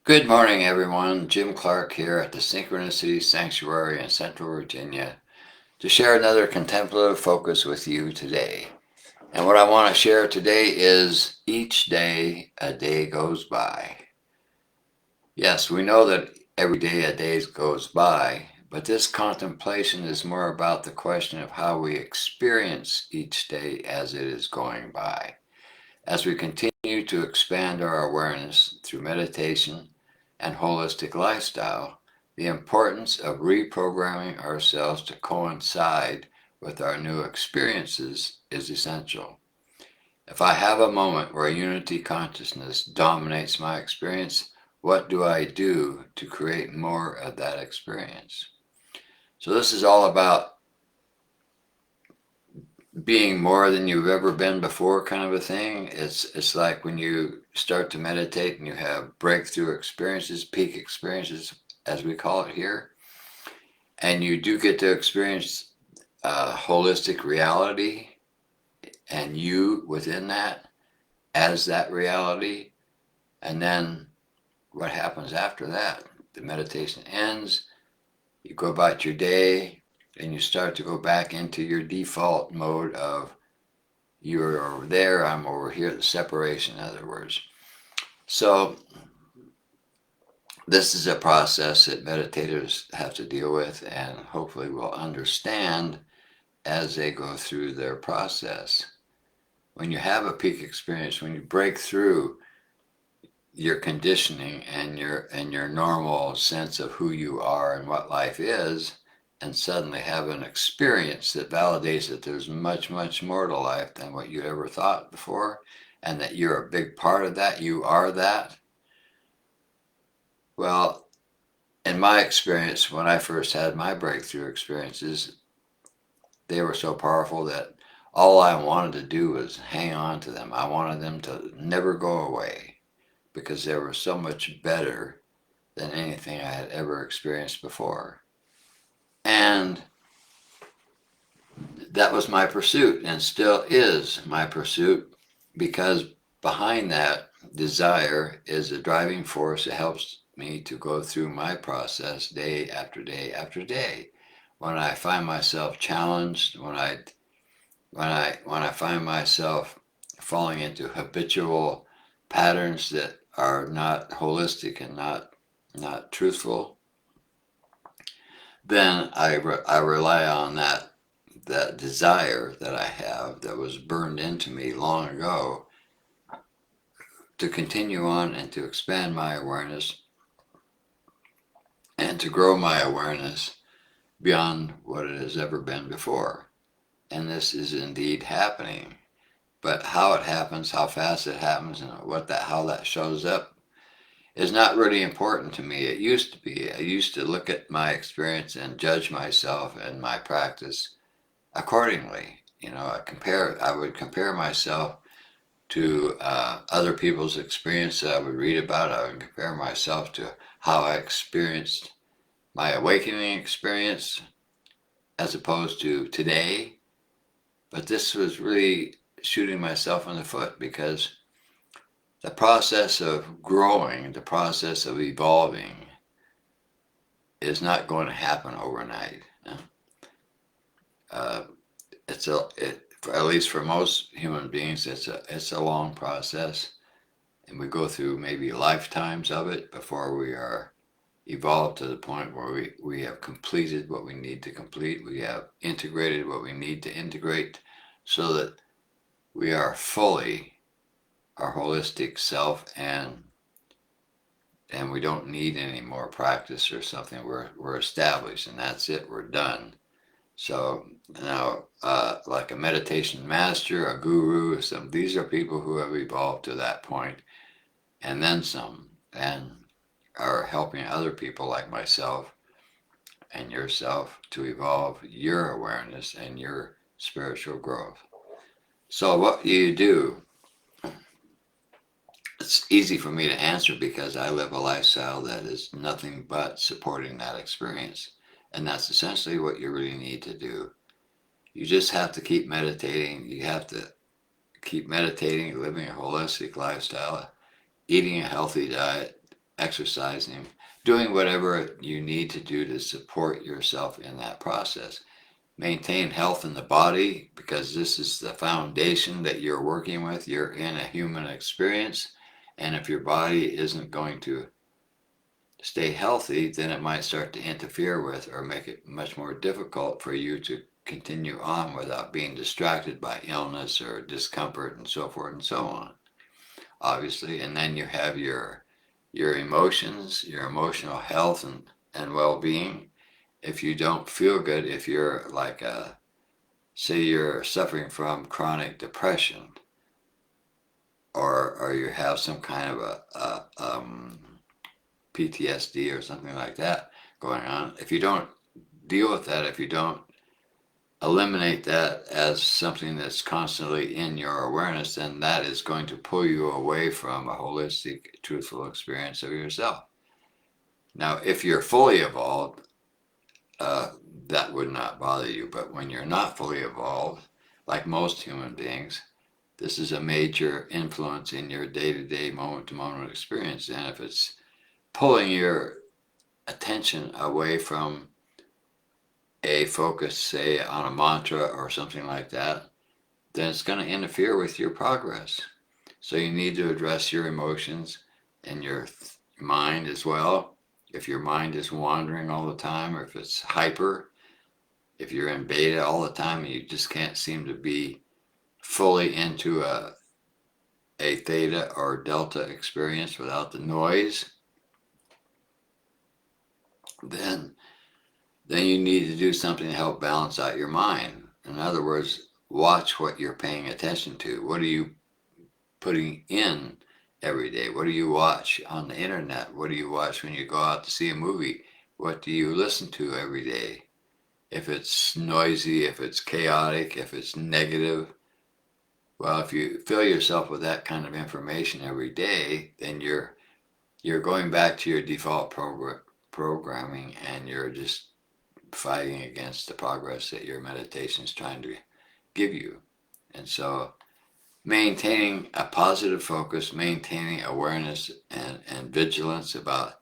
Good morning, everyone. Jim Clark here at the Synchronicity Sanctuary in Central Virginia to share another contemplative focus with you today. And what I want to share today is each day a day goes by. Yes, we know that every day a day goes by, but this contemplation is more about the question of how we experience each day as it is going by. As we continue to expand our awareness through meditation and holistic lifestyle, the importance of reprogramming ourselves to coincide with our new experiences is essential. If I have a moment where unity consciousness dominates my experience, what do I do to create more of that experience? So this is all about being more than you've ever been before, kind of a thing. It's like when you start to meditate and you have breakthrough experiences, peak experiences, as we call it here, and you do get to experience holistic reality and you within that as that reality. And then what happens after that? The meditation ends, you go about your day, and you start to go back into your default mode of you're over there, I'm over here, the separation, in other words. So this is a process that meditators have to deal with and hopefully will understand as they go through their process. When you have a peak experience, when you break through your conditioning and your normal sense of who you are and what life is, and suddenly have an experience that validates that there's much, much more to life than what you ever thought before, and that you're a big part of that, you are that. Well, in my experience, when I first had my breakthrough experiences, they were so powerful that all I wanted to do was hang on to them. I wanted them to never go away because they were so much better than anything I had ever experienced before. And that was my pursuit and still is my pursuit, because behind that desire is a driving force that helps me to go through my process day after day after day. When I find myself challenged, when I find myself falling into habitual patterns that are not holistic and not truthful, then I rely on that desire that I have that was burned into me long ago to continue on and to expand my awareness and to grow my awareness beyond what it has ever been before. And this is indeed happening. But how it happens, how fast it happens, and how that shows up is not really important to me. It used to be. I used to look at my experience and judge myself and my practice accordingly. I would compare myself to other people's experience that I would read about. I would compare myself to how I experienced my awakening experience as opposed to today. But this was really shooting myself in the foot, because the process of growing, the process of evolving is not going to happen overnight. Uh, at least for most human beings, it's a long process, and we go through maybe lifetimes of it before we are evolved to the point where we have completed what we need to complete. We have integrated what we need to integrate so that we are fully our holistic self, and we don't need any more practice or something. We're established, and that's it. We're done. So now, like a meditation master, a guru, these are people who have evolved to that point, and then some, and are helping other people like myself and yourself to evolve your awareness and your spiritual growth. So what do you do? It's easy for me to answer because I live a lifestyle that is nothing but supporting that experience. And that's essentially what you really need to do. You just have to keep meditating. You have to keep meditating, living a holistic lifestyle, eating a healthy diet, exercising, doing whatever you need to do to support yourself in that process. Maintain health in the body, because this is the foundation that you're working with. You're in a human experience, and if your body isn't going to stay healthy, then it might start to interfere with or make it much more difficult for you to continue on without being distracted by illness or discomfort and so forth and so on, obviously. And then you have your emotions, your emotional health and well-being. If you don't feel good, if you're like say you're suffering from chronic depression, or you have some kind of a PTSD or something like that going on, if you don't deal with that, if you don't eliminate that as something that's constantly in your awareness, then that is going to pull you away from a holistic, truthful experience of yourself. Now, if you're fully evolved, that would not bother you. But when you're not fully evolved, like most human beings, this is a major influence in your day-to-day, moment-to-moment experience. And if it's pulling your attention away from a focus, say, on a mantra or something like that, then it's going to interfere with your progress. So you need to address your emotions and your mind as well. If your mind is wandering all the time, or if it's hyper, if you're in beta all the time and you just can't seem to be fully into a theta or delta experience without the noise, then you need to do something to help balance out your mind. In other words, watch what you're paying attention to. What are you putting in every day? What do you watch on the internet? What do you watch when you go out to see a movie? What do you listen to every day? If it's noisy, if it's chaotic, if it's negative, well, if you fill yourself with that kind of information every day, then you're going back to your default programming, and you're just fighting against the progress that your meditation is trying to give you. And so maintaining a positive focus, maintaining awareness and vigilance about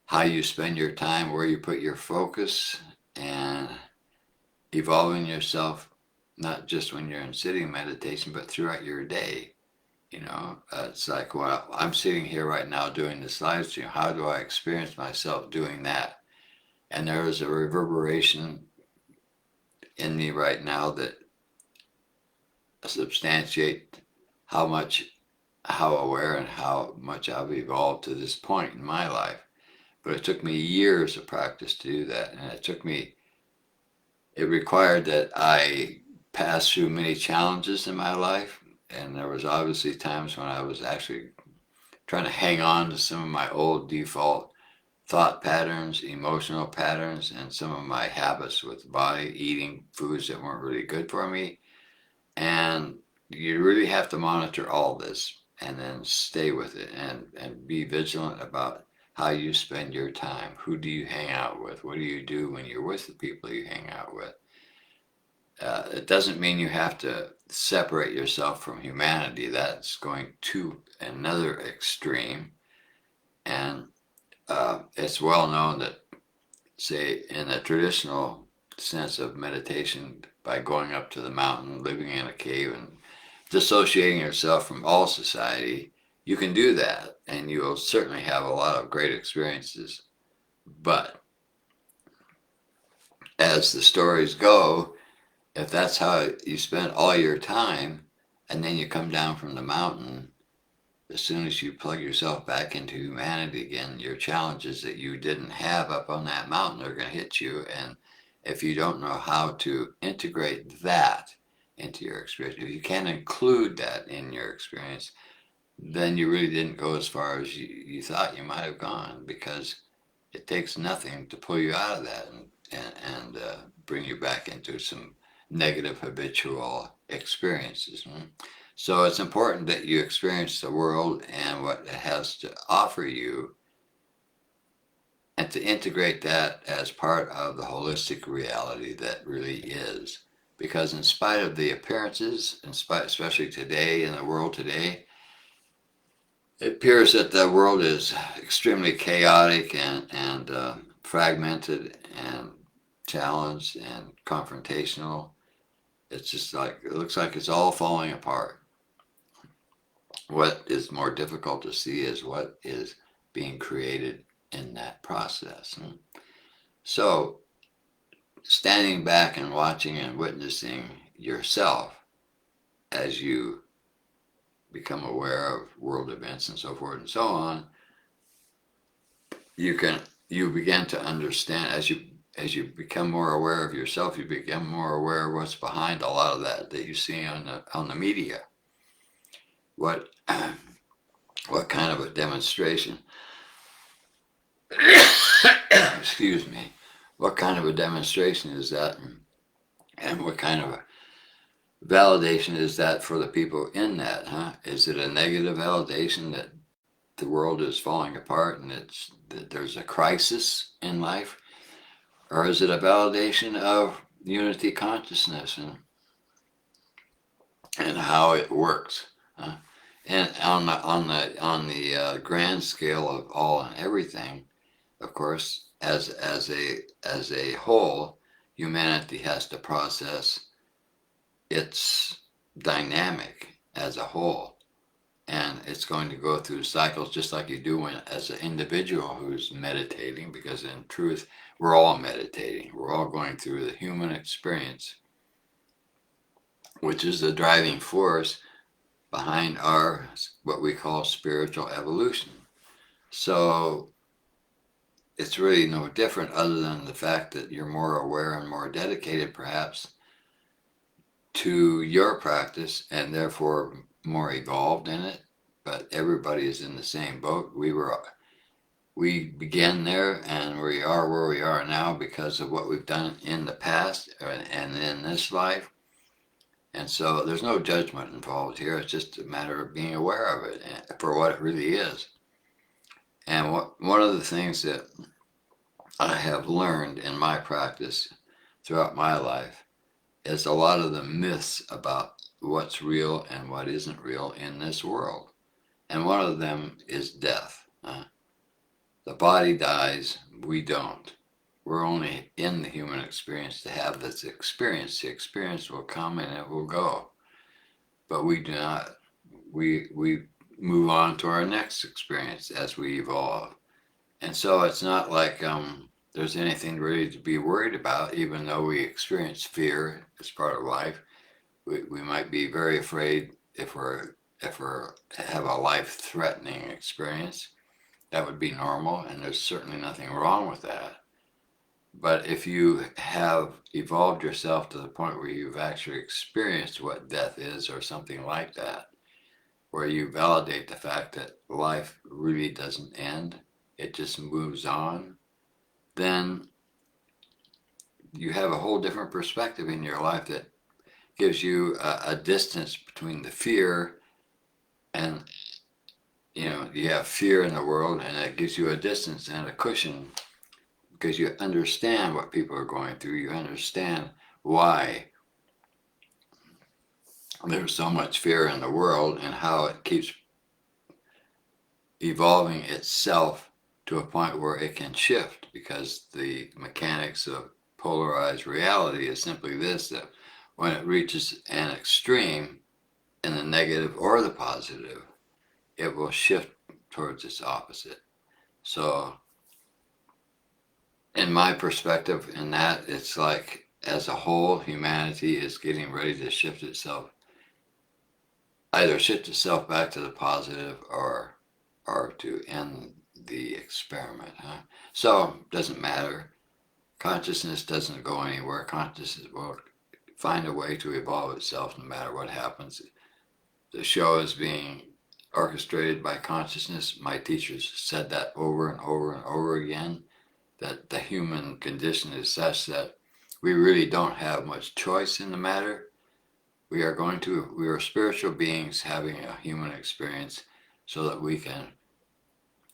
how you spend your time, where you put your focus, and evolving yourself, not just when you're in sitting meditation, but throughout your day. It's like, well, I'm sitting here right now doing this live stream. How do I experience myself doing that? And there is a reverberation in me right now that substantiate how aware and how much I've evolved to this point in my life. But it took me years of practice to do that, and it required that I pass through many challenges in my life, and there was obviously times when I was actually trying to hang on to some of my old default thought patterns, emotional patterns, and some of my habits with the body, eating foods that weren't really good for me. And you really have to monitor all this and then stay with it and be vigilant about how you spend your time. Who do you hang out with? What do you do when you're with the people you hang out with? It doesn't mean you have to separate yourself from humanity. That's going to another extreme. And it's well known that, say, in a traditional sense of meditation, by going up to the mountain, living in a cave, and dissociating yourself from all society, you can do that, and you will certainly have a lot of great experiences. But as the stories go, if that's how you spend all your time, and then you come down from the mountain, as soon as you plug yourself back into humanity again, your challenges that you didn't have up on that mountain are going to hit you. And if you don't know how to integrate that into your experience, if you can't include that in your experience, then you really didn't go as far as you thought you might have gone, because it takes nothing to pull you out of that and bring you back into some negative habitual experiences. So it's important that you experience the world and what it has to offer you, and to integrate that as part of the holistic reality that really is. Because in spite of the appearances, especially today in the world today, It appears that the world is extremely chaotic and fragmented and challenged and confrontational. It's just like, it looks like it's all falling apart. What is more difficult to see is what is being created in that process. And so, standing back and watching and witnessing yourself as you become aware of world events and so forth and so on, you begin to understand as you become more aware of yourself, you become more aware of what's behind a lot of that you see on the media. What kind of a demonstration? Excuse me. What kind of a demonstration is that, and what kind of a validation is that for the people in that? Huh? Is it a negative validation that the world is falling apart and that there's a crisis in life? Or is it a validation of unity consciousness and how it works? And on the grand scale of all and everything, of course, as a whole, humanity has to process its dynamic as a whole, and it's going to go through cycles just like you do when, as an individual who's meditating, because in truth, we're all meditating. We're all going through the human experience, which is the driving force behind our, what we call spiritual evolution. So it's really no different other than the fact that you're more aware and more dedicated perhaps to your practice and therefore more evolved in it. But everybody is in the same boat. We began there and we are where we are now because of what we've done in the past and in this life. And so there's no judgment involved here. It's just a matter of being aware of it for what it really is. And one of the things that I have learned in my practice throughout my life is a lot of the myths about what's real and what isn't real in this world. And one of them is death. The body dies, we don't. We're only in the human experience to have this experience. The experience will come and it will go. But we do not. We move on to our next experience as we evolve. And so it's not like there's anything really to be worried about, even though we experience fear as part of life. We might be very afraid if we have a life-threatening experience. That would be normal, and there's certainly nothing wrong with that. But if you have evolved yourself to the point where you've actually experienced what death is or something like that, where you validate the fact that life really doesn't end, it just moves on, then you have a whole different perspective in your life that gives you a distance between the fear and, you have fear in the world, and it gives you a distance and a cushion because you understand what people are going through. You understand why there's so much fear in the world and how it keeps evolving itself to a point where it can shift, because the mechanics of polarized reality is simply this, that when it reaches an extreme in the negative or the positive, it will shift towards its opposite. So in my perspective in that, it's like as a whole, humanity is getting ready to shift itself, either shift itself back to the positive or to end the experiment. So it doesn't matter. Consciousness doesn't go anywhere. Consciousness will find a way to evolve itself no matter what happens. The show is being orchestrated by consciousness. My teachers said that over and over and over again, that the human condition is such that we really don't have much choice in the matter. We are spiritual beings having a human experience so that we can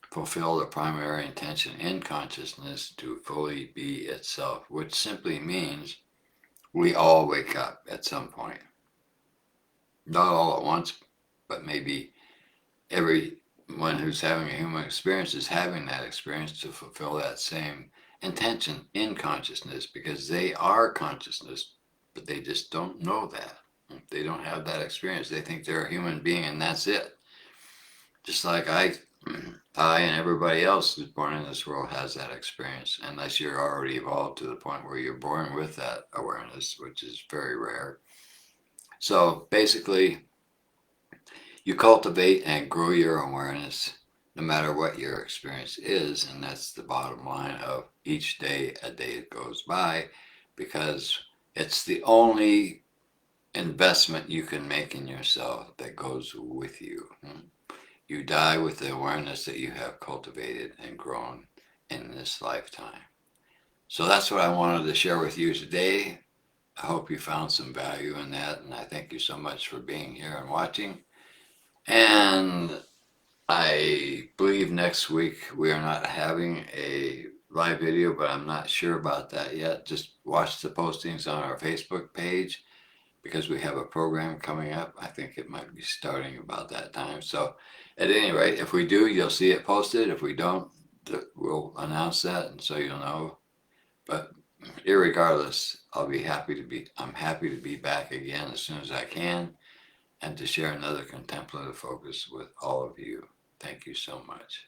fulfill the primary intention in consciousness to fully be itself, which simply means we all wake up at some point. Not all at once, but maybe every one who's having a human experience is having that experience to fulfill that same intention in consciousness, because they are consciousness, but they just don't know that. They don't have that experience. They think they're a human being and that's it. Just like I and everybody else who's born in this world has that experience, unless you're already evolved to the point where you're born with that awareness, which is very rare. So basically, you cultivate and grow your awareness no matter what your experience is, and that's the bottom line of each day a day goes by, because it's the only investment you can make in yourself that goes with you. You die with the awareness that you have cultivated and grown in this lifetime. So that's what I wanted to share with you today. I hope you found some value in that, and I thank you so much for being here and watching. And I believe next week we are not having a live video, but I'm not sure about that yet. Just watch the postings on our Facebook page, because we have a program coming up. I think it might be starting about that time. So at any rate, if we do, you'll see it posted. If we don't, we'll announce that, and so you'll know. But irregardless, I'm happy to be back again as soon as I can, and to share another contemplative focus with all of you. Thank you so much.